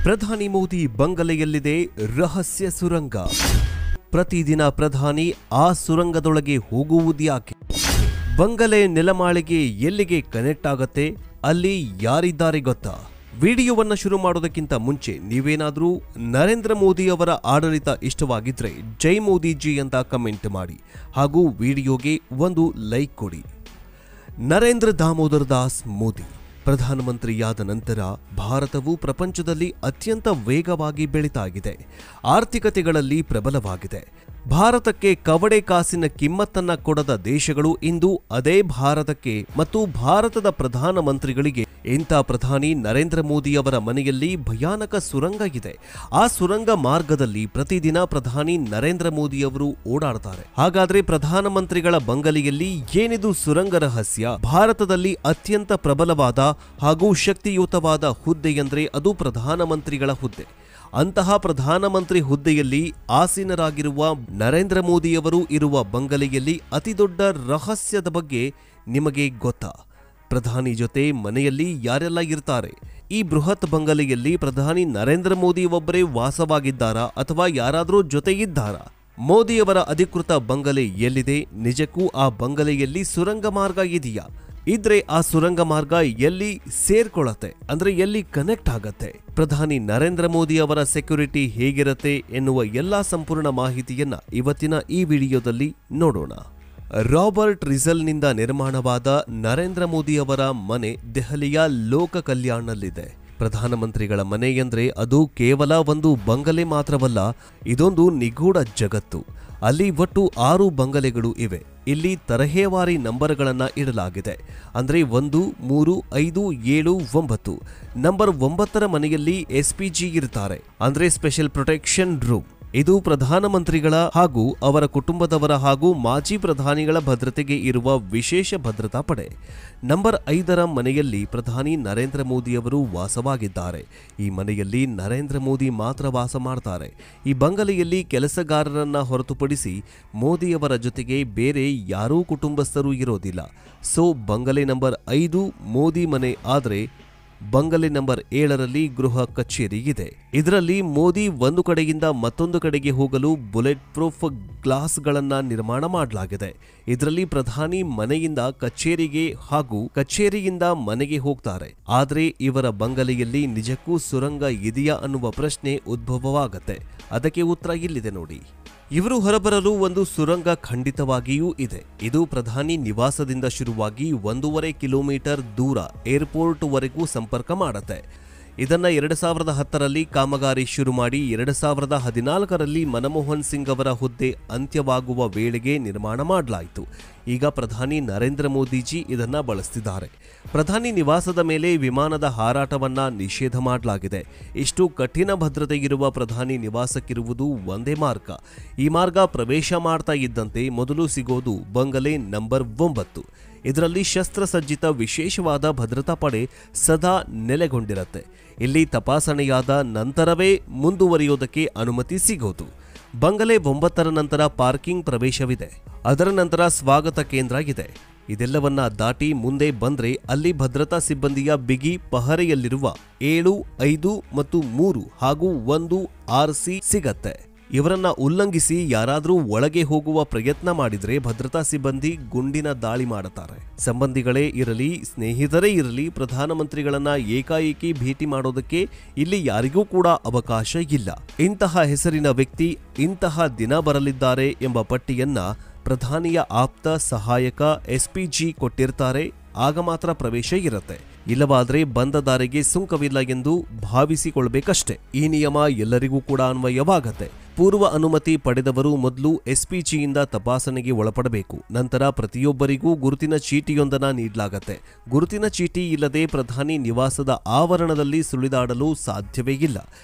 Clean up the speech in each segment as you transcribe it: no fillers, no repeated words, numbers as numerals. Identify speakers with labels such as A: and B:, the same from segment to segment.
A: ಪ್ರಧಾನಿ ಮೋದಿ ಬಂಗಲೆಯಲ್ಲಿದೆ ರಹಸ್ಯ ಸುರಂಗ. ಪ್ರತಿದಿನ ಪ್ರಧಾನಿ ಆ ಸುರಂಗದೊಳಗೆ ಹೋಗುವುದ್ಯಾಕೆ? ಬಂಗಲೆ ನೆಲಮಾಳಿಗೆ ಎಲ್ಲಿಗೆ ಕನೆಕ್ಟ್ ಆಗತ್ತೆ? ಅಲ್ಲಿ ಯಾರಿದ್ದಾರೆ ಗೊತ್ತಾ? ವಿಡಿಯೋವನ್ನು ಶುರು ಮಾಡೋದಕ್ಕಿಂತ ಮುಂಚೆ ನೀವೇನಾದರೂ ನರೇಂದ್ರ ಮೋದಿ ಅವರ ಆಡಳಿತ ಇಷ್ಟವಾಗಿದ್ರೆ ಜೈ ಮೋದಿಜಿ ಅಂತ ಕಮೆಂಟ್ ಮಾಡಿ ಹಾಗೂ ವಿಡಿಯೋಗೆ ಒಂದು ಲೈಕ್ ಕೊಡಿ. ನರೇಂದ್ರ ದಾಮೋದರ್ ದಾಸ್ ಮೋದಿ ಪ್ರಧಾನಮಂತ್ರಿಯಾದ ನಂತರ ಭಾರತವು ಪ್ರಪಂಚದಲ್ಲಿ ಅತ್ಯಂತ ವೇಗವಾಗಿ ಬೆಳೀತಾ ಇದೆ. ಆರ್ಥಿಕತೆಗಳಲ್ಲಿ ಪ್ರಬಲವಾಗಿದೆ. ಭಾರತಕ್ಕೆ ಕವಡೆ ಕಾಸಿನ ಕಿಮ್ಮತ್ತನ್ನ ಕೊಡದ ದೇಶಗಳು ಇಂದು ಅದೇ ಭಾರತಕ್ಕೆ ಮತ್ತು ಭಾರತದ ಪ್ರಧಾನಮಂತ್ರಿಗಳಿಗೆ ಇಂಥ ಪ್ರಧಾನಿ ನರೇಂದ್ರ ಮೋದಿ ಅವರ ಮನೆಯಲ್ಲಿ ಭಯಾನಕ ಸುರಂಗ ಇದೆ. ಆ ಸುರಂಗ ಮಾರ್ಗದಲ್ಲಿ ಪ್ರತಿದಿನ ಪ್ರಧಾನಿ ನರೇಂದ್ರ ಮೋದಿ ಅವರು ಓಡಾಡ್ತಾರೆ. ಹಾಗಾದ್ರೆ ಪ್ರಧಾನಮಂತ್ರಿಗಳ ಬಂಗಲೆಯಲ್ಲಿ ಏನಿದು ಸುರಂಗ ರಹಸ್ಯ? ಭಾರತದಲ್ಲಿ ಅತ್ಯಂತ ಪ್ರಬಲವಾದ ಹಾಗೂ ಶಕ್ತಿಯುತವಾದ ಹುದ್ದೆಯೆಂದರೆ ಅದು ಪ್ರಧಾನಮಂತ್ರಿಗಳ ಹುದ್ದೆ. ಅಂತಹ ಪ್ರಧಾನಮಂತ್ರಿ ಹುದ್ದೆಯಲ್ಲಿ ಆಸೀನರಾಗಿರುವ ನರೇಂದ್ರ ಮೋದಿಯವರು ಇರುವ ಬಂಗಲೆಯಲ್ಲಿ ಅತಿದೊಡ್ಡ ರಹಸ್ಯದ ಬಗ್ಗೆ ನಿಮಗೆ ಗೊತ್ತಾ? ಪ್ರಧಾನಿ ಜೊತೆ ಮನೆಯಲ್ಲಿ ಯಾರೆಲ್ಲ ಇರ್ತಾರೆ? ಈ ಬೃಹತ್ ಬಂಗಲೆಯಲ್ಲಿ ಪ್ರಧಾನಿ ನರೇಂದ್ರ ಮೋದಿ ಒಬ್ಬರೇ ವಾಸವಾಗಿದ್ದಾರಾ ಅಥವಾ ಯಾರಾದರೂ ಜೊತೆಗಿದ್ದಾರಾ? ಮೋದಿಯವರ ಅಧಿಕೃತ ಬಂಗಲೆ ಎಲ್ಲಿದೆ? ನಿಜಕ್ಕೂ ಆ ಬಂಗಲೆಯಲ್ಲಿ ಸುರಂಗ ಮಾರ್ಗ ಇದೆಯಾ? ಇದ್ರೆ ಆ ಸುರಂಗ ಮಾರ್ಗ ಎಲ್ಲಿ ಸೇರ್ಕೊಳ್ಳುತ್ತೆ, ಅಂದ್ರೆ ಎಲ್ಲಿ ಕನೆಕ್ಟ್ ಆಗತ್ತೆ? ಪ್ರಧಾನಿ ನರೇಂದ್ರ ಮೋದಿ ಅವರ ಸೆಕ್ಯೂರಿಟಿ ಹೇಗಿರುತ್ತೆ ಎನ್ನುವ ಎಲ್ಲಾ ಸಂಪೂರ್ಣ ಮಾಹಿತಿಯನ್ನ ಇವತ್ತಿನ ಈ ವಿಡಿಯೋದಲ್ಲಿ ನೋಡೋಣ. ರಾಬರ್ಟ್ ರಿಸಲ್ನಿಂದ ನಿರ್ಮಾಣವಾದ ನರೇಂದ್ರ ಮೋದಿ ಅವರ ಮನೆ ದೆಹಲಿಯ ಲೋಕ ಕಲ್ಯಾಣದಲ್ಲಿದೆ. ಪ್ರಧಾನಮಂತ್ರಿಗಳ ಮನೆ ಎಂದ್ರೆ ಅದು ಕೇವಲ ಒಂದು ಬಂಗಲೆ ಮಾತ್ರವಲ್ಲ, ಇದೊಂದು ನಿಗೂಢ ಜಗತ್ತು. ಅಲ್ಲಿ ಒಟ್ಟು 6 ಬಂಗಲೆಗಳು ಇವೆ. ಇಲ್ಲಿ ತರಹೇವಾರಿ ನಂಬರ್ಗಳನ್ನ ಇಡಲಾಗಿದೆ. ಅಂದ್ರೆ 1, 3, 5, 7, 9. ನಂಬರ್ 9ರ ಮನೆಯಲ್ಲಿ SPG ಇರ್ತಾರೆ, ಅಂದ್ರೆ ಸ್ಪೆಷಲ್ ಪ್ರೊಟೆಕ್ಷನ್ ರೂಮ್. ಇದು ಪ್ರಧಾನಮಂತ್ರಿಗಳ ಹಾಗೂ ಅವರ ಕುಟುಂಬದವರ ಹಾಗೂ ಮಾಜಿ ಪ್ರಧಾನಿಗಳ ಭದ್ರತೆಗೆ ಇರುವ ವಿಶೇಷ ಭದ್ರತಾ ಪಡೆ. ನಂಬರ್ 5ರ ಮನೆಯಲ್ಲಿ ಪ್ರಧಾನಿ ನರೇಂದ್ರ ಮೋದಿಯವರು ವಾಸವಾಗಿದ್ದಾರೆ. ಈ ಮನೆಯಲ್ಲಿ ನರೇಂದ್ರ ಮೋದಿ ಮಾತ್ರ ವಾಸ ಮಾಡ್ತಾರೆ. ಈ ಬಂಗಲೆಯಲ್ಲಿ ಕೆಲಸಗಾರರನ್ನ ಹೊರತುಪಡಿಸಿ ಮೋದಿಯವರ ಜೊತೆಗೆ ಬೇರೆ ಯಾರೂ ಕುಟುಂಬಸ್ಥರು ಇರೋದಿಲ್ಲ. ಸೊ ಬಂಗಲೆ ನಂಬರ್ 5 ಮೋದಿ ಮನೆ ಆದ್ರೆ ಬಂಗಲೆ ನಂಬರ್ 7ರಲ್ಲಿ ಗೃಹ ಕಚೇರಿ ಇದೆ. ಇದರಲ್ಲಿ ಮೋದಿ ಒಂದು ಕಡೆಯಿಂದ ಮತ್ತೊಂದು ಕಡೆಗೆ ಹೋಗಲು ಬುಲೆಟ್ ಪ್ರೂಫ್ ಗ್ಲಾಸ್ಗಳನ್ನ ನಿರ್ಮಾಣ ಮಾಡಲಾಗಿದೆ. ಇದರಲ್ಲಿ ಪ್ರಧಾನಿ ಮನೆಯಿಂದ ಕಚೇರಿಗೆ ಹಾಗೂ ಕಚೇರಿಯಿಂದ ಮನೆಗೆ ಹೋಗ್ತಾರೆ. ಆದ್ರೆ ಇವರ ಬಂಗಲೆಯಲ್ಲಿ ನಿಜಕ್ಕೂ ಸುರಂಗ ಇದೆಯಾ ಅನ್ನುವ ಪ್ರಶ್ನೆ ಉದ್ಭವವಾಗತ್ತೆ. ಅದಕ್ಕೆ ಉತ್ತರ ಇಲ್ಲಿದೆ ನೋಡಿ. ಇವರು ಹೊರಬರಲು ಒಂದು ಸುರಂಗ ಖಂಡಿತವಾಗಿಯೂ ಇದೆ. ಇದು ಪ್ರಧಾನಿ ನಿವಾಸದಿಂದ ಶುರುವಾಗಿ 1.5 ಕಿಲೋಮೀಟರ್ ದೂರ ಏರ್ಪೋರ್ಟ್ ವರೆಗೂ ಸಂಪರ್ಕ ಮಾಡುತ್ತೆ. ಇದನ್ನ 2010ರಲ್ಲಿ ಕಾಮಗಾರಿ ಶುರು ಮಾಡಿ 2014ರಲ್ಲಿ ಮನಮೋಹನ್ ಸಿಂಗ್ ಅವರ ಹುದ್ದೆ ಅಂತ್ಯವಾಗುವ ವೇಳೆಗೆ ನಿರ್ಮಾಣ ಮಾಡಲಾಯಿತು. ಈಗ ಪ್ರಧಾನಿ ನರೇಂದ್ರ ಮೋದಿಜಿ ಇದನ್ನ ಬಳಸ್ತಿದ್ದಾರೆ. ಪ್ರಧಾನಿ ನಿವಾಸದ ಮೇಲೆ ವಿಮಾನದ ಹಾರಾಟವನ್ನ ನಿಷೇಧ ಮಾಡಲಾಗಿದೆ. ಇಷ್ಟು ಕಠಿಣ ಭದ್ರತೆ ಇರುವ ಪ್ರಧಾನಿ ನಿವಾಸಕ್ಕಿರುವುದು ಒಂದೇ ಮಾರ್ಗ. ಈ ಮಾರ್ಗ ಪ್ರವೇಶ ಮಾಡ್ತಾ ಇದ್ದಂತೆ ಮೊದಲು ಸಿಗೋದು ಬಂಗಲೆ ನಂಬರ್ 9. ಇದರಲ್ಲಿ ಶಸ್ತ್ರಸಜ್ಜಿತ ವಿಶೇಷವಾದ ಭದ್ರತಾ ಪಡೆ ಸದಾ ನೆಲೆಗೊಂಡಿರುತ್ತೆ. ಇಲ್ಲಿ ತಪಾಸಣೆಯಾದ ನಂತರವೇ ಮುಂದುವರಿಯೋದಕ್ಕೆ ಅನುಮತಿ ಸಿಗೋದು. ಬಂಗಲೆ 9ರ ನಂತರ ಪಾರ್ಕಿಂಗ್ ಪ್ರವೇಶವಿದೆ. ಅದರ ನಂತರ ಸ್ವಾಗತ ಕೇಂದ್ರ ಇದೆ. ಇದೆಲ್ಲವನ್ನ ದಾಟಿ ಮುಂದೆ ಬಂದ್ರೆ ಅಲ್ಲಿ ಭದ್ರತಾ ಸಿಬ್ಬಂದಿಯ ಬಿಗಿ ಪಹರೆಯಲ್ಲಿರುವ 7, 5 ಮತ್ತು 3 ಹಾಗೂ 1 RC ಸಿಗತ್ತೆ. ಇವರನ್ನ ಉಲ್ಲಂಘಿಸಿ ಯಾರಾದರೂ ಒಳಗೆ ಹೋಗುವ ಪ್ರಯತ್ನ ಮಾಡಿದ್ರೆ ಭದ್ರತಾ ಸಿಬ್ಬಂದಿ ಗುಂಡಿನ ದಾಳಿ ಮಾಡುತ್ತಾರೆ. ಸಂಬಂಧಿಗಳೇ ಇರಲಿ, ಸ್ನೇಹಿತರೇ ಇರಲಿ, ಪ್ರಧಾನಮಂತ್ರಿಗಳನ್ನ ಏಕಾಏಕಿ ಭೇಟಿ ಮಾಡೋದಕ್ಕೆ ಇಲ್ಲಿ ಯಾರಿಗೂ ಕೂಡ ಅವಕಾಶ ಇಲ್ಲ. ಇಂತಹ ಹೆಸರಿನ ವ್ಯಕ್ತಿ ಇಂತಹ ದಿನ ಬರಲಿದ್ದಾರೆ ಎಂಬ ಪಟ್ಟಿಯನ್ನ ಪ್ರಧಾನಿಯ ಆಪ್ತ ಸಹಾಯಕ SPG ಕೊಟ್ಟಿರ್ತಾರೆ. ಆಗ ಮಾತ್ರ ಪ್ರವೇಶ ಇರುತ್ತೆ. ಇಲ್ಲವಾದ್ರೆ ಬಂದ ದಾರಿಗೆ ಸುಂಕವಿಲ್ಲ ಎಂದು ಭಾವಿಸಿಕೊಳ್ಬೇಕಷ್ಟೆ. ಈ ನಿಯಮ ಎಲ್ಲರಿಗೂ ಕೂಡ ಅನ್ವಯವಾಗತ್ತೆ. ಪೂರ್ವ ಅನುಮತಿ ಪಡೆದವರು ಮೊದಲು SPGಯಿಂದ ತಪಾಸಣೆಗೆ ಒಳಪಡಬೇಕು. ನಂತರ ಪ್ರತಿಯೊಬ್ಬರಿಗೂ ಗುರುತಿನ ಚೀಟಿಯೊಂದನ್ನು ನೀಡಲಾಗತ್ತೆ. ಗುರುತಿನ ಚೀಟಿ ಇಲ್ಲದೆ ಪ್ರಧಾನಿ ನಿವಾಸದ ಆವರಣದಲ್ಲಿ ಸುಳಿದಾಡಲು ಸಾಧ್ಯವೇ ಇಲ್ಲ.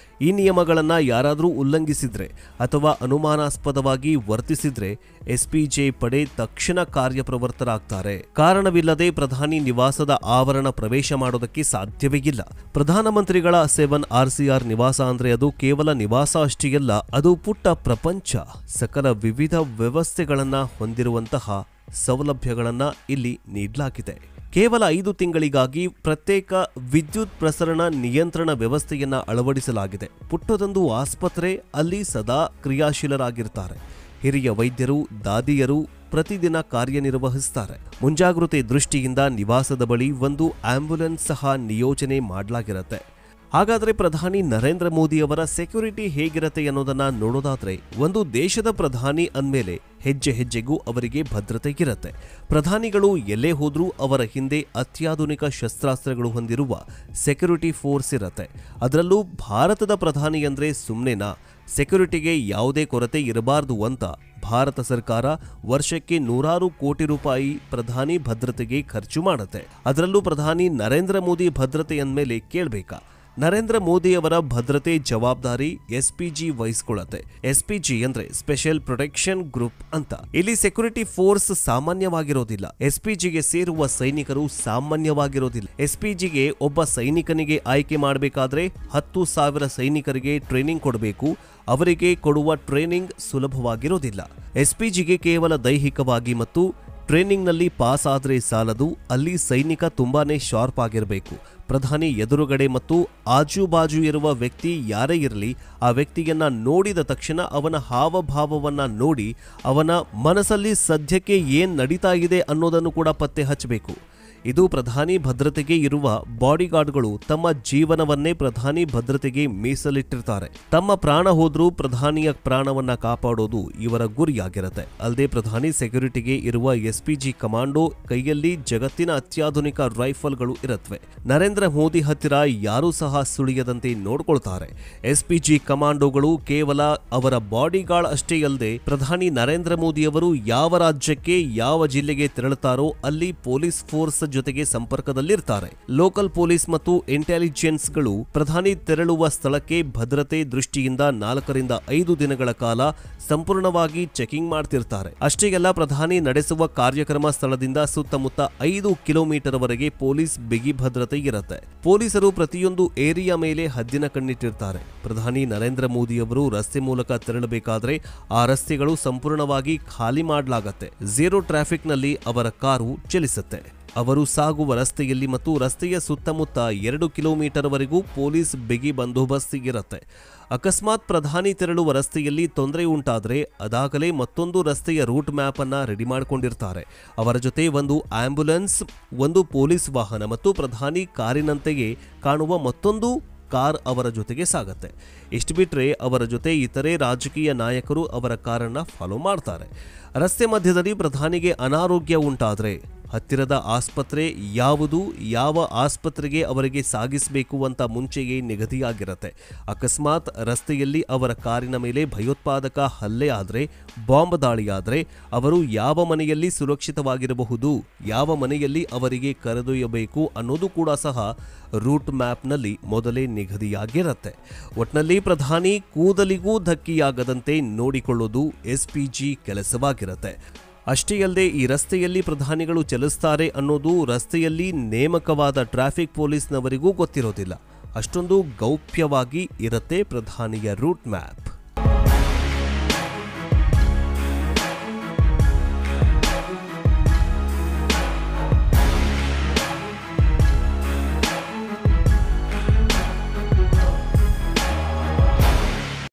A: ಈ ನಿಯಮಗಳನ್ನ ಯಾರಾದರೂ ಉಲ್ಲಂಘಿಸಿದ್ರೆ ಅಥವಾ ಅನುಮಾನಾಸ್ಪದವಾಗಿ ವರ್ತಿಸಿದ್ರೆ SPJ ಪಡೆ ತಕ್ಷಣ ಕಾರ್ಯಪ್ರವೃತ್ತರಾಗ್ತಾರೆ. ಕಾರಣವಿಲ್ಲದೆ ಪ್ರಧಾನಿ ನಿವಾಸದ ಆವರಣ ಪ್ರವೇಶ ಮಾಡೋದಕ್ಕೆ ಸಾಧ್ಯವೇ ಇಲ್ಲ. ಪ್ರಧಾನಮಂತ್ರಿಗಳ 7 RCR ನಿವಾಸ ಅಂದ್ರೆ ಅದು ಕೇವಲ ನಿವಾಸ ಅಷ್ಟೇ ಅಲ್ಲ, ಅದು ಪುಟ್ಟ ಪ್ರಪಂಚ. ಸಕಲ ವಿವಿಧ ವ್ಯವಸ್ಥೆಗಳನ್ನ ಹೊಂದಿರುವಂತಹ ಸೌಲಭ್ಯಗಳನ್ನ ಇಲ್ಲಿ ನೀಡಲಾಗಿದೆ. ಕೇವಲ 5 ತಿಂಗಳಿಗಾಗಿ ಪ್ರತ್ಯೇಕ ವಿದ್ಯುತ್ ಪ್ರಸರಣ ನಿಯಂತ್ರಣ ವ್ಯವಸ್ಥೆಯನ್ನ ಅಳವಡಿಸಲಾಗಿದೆ. ಪುಟ್ಟದೊಂದು ಆಸ್ಪತ್ರೆ, ಅಲ್ಲಿ ಸದಾ ಕ್ರಿಯಾಶೀಲರಾಗಿರ್ತಾರೆ. ಹಿರಿಯ ವೈದ್ಯರು, ದಾದಿಯರು ಪ್ರತಿದಿನ ಕಾರ್ಯನಿರ್ವಹಿಸುತ್ತಾರೆ. ಮುಂಜಾಗೃತೆ ದೃಷ್ಟಿಯಿಂದ ನಿವಾಸದ ಬಳಿ ಒಂದು ಆಂಬ್ಯುಲೆನ್ಸ್ ಸಹ ನಿಯೋಜನೆ ಮಾಡಲಾಗಿರುತ್ತೆ. ಹಾಗಾದರೆ ಪ್ರಧಾನಿ ನರೇಂದ್ರ ಮೋದಿಯವರ ಸೆಕ್ಯೂರಿಟಿ ಹೇಗಿರುತ್ತೆ ಅನ್ನೋದನ್ನ ನೋಡೋದಾದ್ರೆ, ಒಂದು ದೇಶದ ಪ್ರಧಾನಿ ಅಂದಮೇಲೆ ಹೆಜ್ಜೆ ಹೆಜ್ಜೆಗೂ ಅವರಿಗೆ ಭದ್ರತೆ ಇರುತ್ತೆ. ಪ್ರಧಾನಿಗಳು ಎಲ್ಲೇ ಹೋದ್ರೂ ಅವರ ಹಿಂದೆ ಅತ್ಯಾಧುನಿಕ ಶಸ್ತ್ರಾಸ್ತ್ರಗಳು ಹೊಂದಿರುವ ಸೆಕ್ಯೂರಿಟಿ ಫೋರ್ಸ್ ಇರುತ್ತೆ. ಅದರಲ್ಲೂ ಭಾರತದ ಪ್ರಧಾನಿ ಅಂದ್ರೆ ಸುಮ್ಮನೆನಾ? ಸೆಕ್ಯೂರಿಟಿಗೆ ಯಾವುದೇ ಕೊರತೆ ಇರಬಾರದು ಅಂತ ಭಾರತ ಸರ್ಕಾರ ವರ್ಷಕ್ಕೆ 100 ಕೋಟಿ ರೂಪಾಯಿ ಪ್ರಧಾನಿ ಭದ್ರತೆಗೆ ಖರ್ಚು ಮಾಡುತ್ತೆ. ಅದರಲ್ಲೂ ಪ್ರಧಾನಿ ನರೇಂದ್ರ ಮೋದಿ ಭದ್ರತೆ ಅಂದಮೇಲೆ ಕೇಳಬೇಕಾ? ನರೇಂದ್ರ ಮೋದಿಯವರ ಭದ್ರತೆ ಜವಾಬ್ದಾರಿ SPG ವಹಿಸಿಕೊಳ್ಳುತ್ತೆ. SPG ಅಂದ್ರೆ ಸ್ಪೆಷಲ್ ಪ್ರೊಟೆಕ್ಷನ್ ಗ್ರೂಪ್ ಅಂತ. ಇಲ್ಲಿ ಸೆಕ್ಯೂರಿಟಿ ಫೋರ್ಸ್ ಸಾಮಾನ್ಯವಾಗಿರೋದಿಲ್ಲ. SPGಗೆ ಸೇರುವ ಸೈನಿಕರು ಸಾಮಾನ್ಯವಾಗಿರೋದಿಲ್ಲ. SPGಗೆ ಒಬ್ಬ ಸೈನಿಕನಿಗೆ ಆಯ್ಕೆ ಮಾಡಬೇಕಾದ್ರೆ 10,000 ಸೈನಿಕರಿಗೆ ಟ್ರೈನಿಂಗ್ ಕೊಡಬೇಕು. ಅವರಿಗೆ ಕೊಡುವ ಟ್ರೈನಿಂಗ್ ಸುಲಭವಾಗಿರೋದಿಲ್ಲ. SPGಗೆ ಕೇವಲ ದೈಹಿಕವಾಗಿ ಮತ್ತು ಟ್ರೈನಿಂಗ್ನಲ್ಲಿ ಪಾಸ್ ಆದ್ರೆ ಸಾಲದು, ಅಲ್ಲಿ ಸೈನಿಕ ತುಂಬಾನೇ ಶಾರ್ಪ್ ಆಗಿರಬೇಕು. ಪ್ರಧಾನಿ ಎದುರುಗಡೆ ಮತ್ತು ಆಜುಬಾಜು ಇರುವ ವ್ಯಕ್ತಿ ಯಾರೇ ಇರಲಿ, ಆ ವ್ಯಕ್ತಿಯನ್ನ ನೋಡಿದ ತಕ್ಷಣ ಅವನ ಹಾವಭಾವವನ್ನ ನೋಡಿ ಅವನ ಮನಸ್ಸಲ್ಲಿ ಸದ್ಯಕ್ಕೆ ಏನ್ ನಡೀತಾ ಇದೆ ಅನ್ನೋದನ್ನು ಕೂಡ ಪತ್ತೆ ಹಚ್ಚಬೇಕು. ಇದು ಪ್ರಧಾನಿ ಭದ್ರತೆಗೆ ಇರುವ ಬಾಡಿಗಾರ್ಡ್ಗಳು ತಮ್ಮ ಜೀವನವನ್ನೇ ಪ್ರಧಾನಿ ಭದ್ರತೆಗೆ ಮೀಸಲಿಟ್ಟಿರ್ತಾರೆ. ತಮ್ಮ ಪ್ರಾಣ ಹೋದ್ರೂ ಪ್ರಧಾನಿಯ ಪ್ರಾಣವನ್ನ ಕಾಪಾಡೋದು ಇವರ ಗುರಿಯಾಗಿರುತ್ತೆ. ಅಲ್ಲದೆ ಪ್ರಧಾನಿ ಸೆಕ್ಯೂರಿಟಿಗೆ ಇರುವ SPG ಕಮಾಂಡೋ ಕೈಯಲ್ಲಿ ಜಗತ್ತಿನ ಅತ್ಯಾಧುನಿಕ ರೈಫಲ್ಗಳು ಇರುತ್ತವೆ. ನರೇಂದ್ರ ಮೋದಿ ಹತ್ತಿರ ಯಾರೂ ಸಹ ಸುಳಿಯದಂತೆ ನೋಡ್ಕೊಳ್ತಾರೆ. SPG ಕಮಾಂಡೋಗಳು ಕೇವಲ ಅವರ ಬಾಡಿಗಾರ್ಡ್ ಅಷ್ಟೇ ಅಲ್ಲದೆ ಪ್ರಧಾನಿ ನರೇಂದ್ರ ಮೋದಿಯವರು ಯಾವ ರಾಜ್ಯಕ್ಕೆ ಯಾವ ಜಿಲ್ಲೆಗೆ ತೆರಳುತ್ತಾರೋ ಅಲ್ಲಿ ಪೊಲೀಸ್ ಫೋರ್ಸ್ ಜೊತೆಗೆ ಸಂಪರ್ಕದಲ್ಲಿರ್ತಾರೆ. ಲೋಕಲ್ ಪೊಲೀಸ್ ಮತ್ತು ಇಂಟೆಲಿಜೆನ್ಸ್ಗಳು ಪ್ರಧಾನಿ ತೆರಳುವ ಸ್ಥಳಕ್ಕೆ ಭದ್ರತೆ ದೃಷ್ಟಿಯಿಂದ 4 ರಿಂದ 5 ದಿನಗಳ ಕಾಲ ಸಂಪೂರ್ಣವಾಗಿ ಚೆಕಿಂಗ್ ಮಾಡ್ತಿರ್ತಾರೆ. ಅಷ್ಟೇ ಅಲ್ಲ, ಪ್ರಧಾನಿ ನಡೆಸುವ ಕಾರ್ಯಕ್ರಮ ಸ್ಥಳದಿಂದ ಸುತ್ತಮುತ್ತ 5 ಕಿಲೋಮೀಟರ್ ವರೆಗೆ ಪೊಲೀಸ್ ಬಿಗಿ ಭದ್ರತೆ ಇರುತ್ತೆ. ಪೊಲೀಸರು ಪ್ರತಿಯೊಂದು ಏರಿಯಾ ಮೇಲೆ ಹದ್ದಿನ ಕಣ್ಣಿಟ್ಟಿರ್ತಾರೆ. ಪ್ರಧಾನಿ ನರೇಂದ್ರ ಮೋದಿಯವರು ರಸ್ತೆ ಮೂಲಕ ತೆರಳಬೇಕಾದ್ರೆ ಆ ರಸ್ತೆಗಳು ಸಂಪೂರ್ಣವಾಗಿ ಖಾಲಿ ಮಾಡಲಾಗತ್ತೆ. ಝೀರೋ ಟ್ರಾಫಿಕ್ನಲ್ಲಿ ಅವರ ಕಾರು ಚಲಿಸುತ್ತೆ. ಅವರು ಸಾಗುವ ರಸ್ತೆಯಲ್ಲಿ ಮತ್ತು ರಸ್ತೆಯ ಸುತ್ತಮುತ್ತ 2 ಕಿಲೋಮೀಟರ್ ವರೆಗೂ ಪೊಲೀಸ್ ಬಿಗಿ ಬಂದೋಬಸ್ತ್ ಇರುತ್ತೆ. ಅಕಸ್ಮಾತ್ ಪ್ರಧಾನಿ ತೆರಳುವ ರಸ್ತೆಯಲ್ಲಿ ತೊಂದರೆ ಉಂಟಾದರೆ ಅದಾಗಲೇ ಮತ್ತೊಂದು ರಸ್ತೆಯ ರೂಟ್ ಮ್ಯಾಪ್ ಅನ್ನ ರೆಡಿ ಮಾಡಿಕೊಂಡಿರ್ತಾರೆ. ಅವರ ಜೊತೆ ಒಂದು ಆಂಬ್ಯುಲೆನ್ಸ್, ಒಂದು ಪೊಲೀಸ್ ವಾಹನ ಮತ್ತು ಪ್ರಧಾನಿ ಕಾರಿನಂತೆಯೇ ಕಾಣುವ ಮತ್ತೊಂದು ಕಾರ್ ಅವರ ಜೊತೆಗೆ ಸಾಗತ್ತೆ. ಇಷ್ಟು ಬಿಟ್ರೆ ಅವರ ಜೊತೆ ಇತರೆ ರಾಜಕೀಯ ನಾಯಕರು ಅವರ ಕಾರನ್ನ ಫಾಲೋ ಮಾಡ್ತಾರೆ. ರಸ್ತೆ ಮಧ್ಯದಲ್ಲಿ ಪ್ರಧಾನಿಗೆ ಅನಾರೋಗ್ಯ ಉಂಟಾದ್ರೆ ಹತ್ತಿರದ ಆಸ್ಪತ್ರೆ ಯಾವುದು, ಯಾವ ಆಸ್ಪತ್ರೆಗೆ ಅವರಿಗೆ ಸಾಗಿಸಬೇಕು ಅಂತ ಮುಂಚೆಯೇ ನಿಗದಿಯಾಗಿರುತ್ತೆ. ಅಕಸ್ಮಾತ್ ರಸ್ತೆಯಲ್ಲಿ ಅವರ ಕಾರಿನ ಮೇಲೆ ಭಯೋತ್ಪಾದಕ ಹಲ್ಲೆ ಆದರೆ, ಬಾಂಬ್ ದಾಳಿಯಾದರೆ ಅವರು ಯಾವ ಮನೆಯಲ್ಲಿ ಸುರಕ್ಷಿತವಾಗಿರಬಹುದು, ಯಾವ ಮನೆಯಲ್ಲಿ ಅವರಿಗೆ ಕರೆದೊಯ್ಯಬೇಕು ಅನ್ನೋದು ಕೂಡ ಸಹ ರೂಟ್ ಮ್ಯಾಪ್ನಲ್ಲಿ ಮೊದಲೇ ನಿಗದಿಯಾಗಿರುತ್ತೆ. ಒಟ್ನಲ್ಲಿ ಪ್ರಧಾನಿ ಕೂದಲಿಗೂ ಧಕ್ಕೆಯಾಗದಂತೆ ನೋಡಿಕೊಳ್ಳೋದು SPG ಕೆಲಸವಾಗಿರುತ್ತೆ. ಅಷ್ಟೇ ಅಲ್ಲದೆ ಈ ರಸ್ತೆಯಲ್ಲಿ ಪ್ರಧಾನಿಗಳು ಚಲಿಸ್ತಾರೆ ಅನ್ನೋದು ರಸ್ತೆಯಲ್ಲಿ ನೇಮಕವಾದ ಟ್ರಾಫಿಕ್ ಪೊಲೀಸ್ನವರಿಗೂ ಗೊತ್ತಿರೋದಿಲ್ಲ. ಅಷ್ಟೊಂದು ಗೌಪ್ಯವಾಗಿ ಇರುತ್ತೆ ಪ್ರಧಾನಿಯ ರೂಟ್ ಮ್ಯಾಪ್.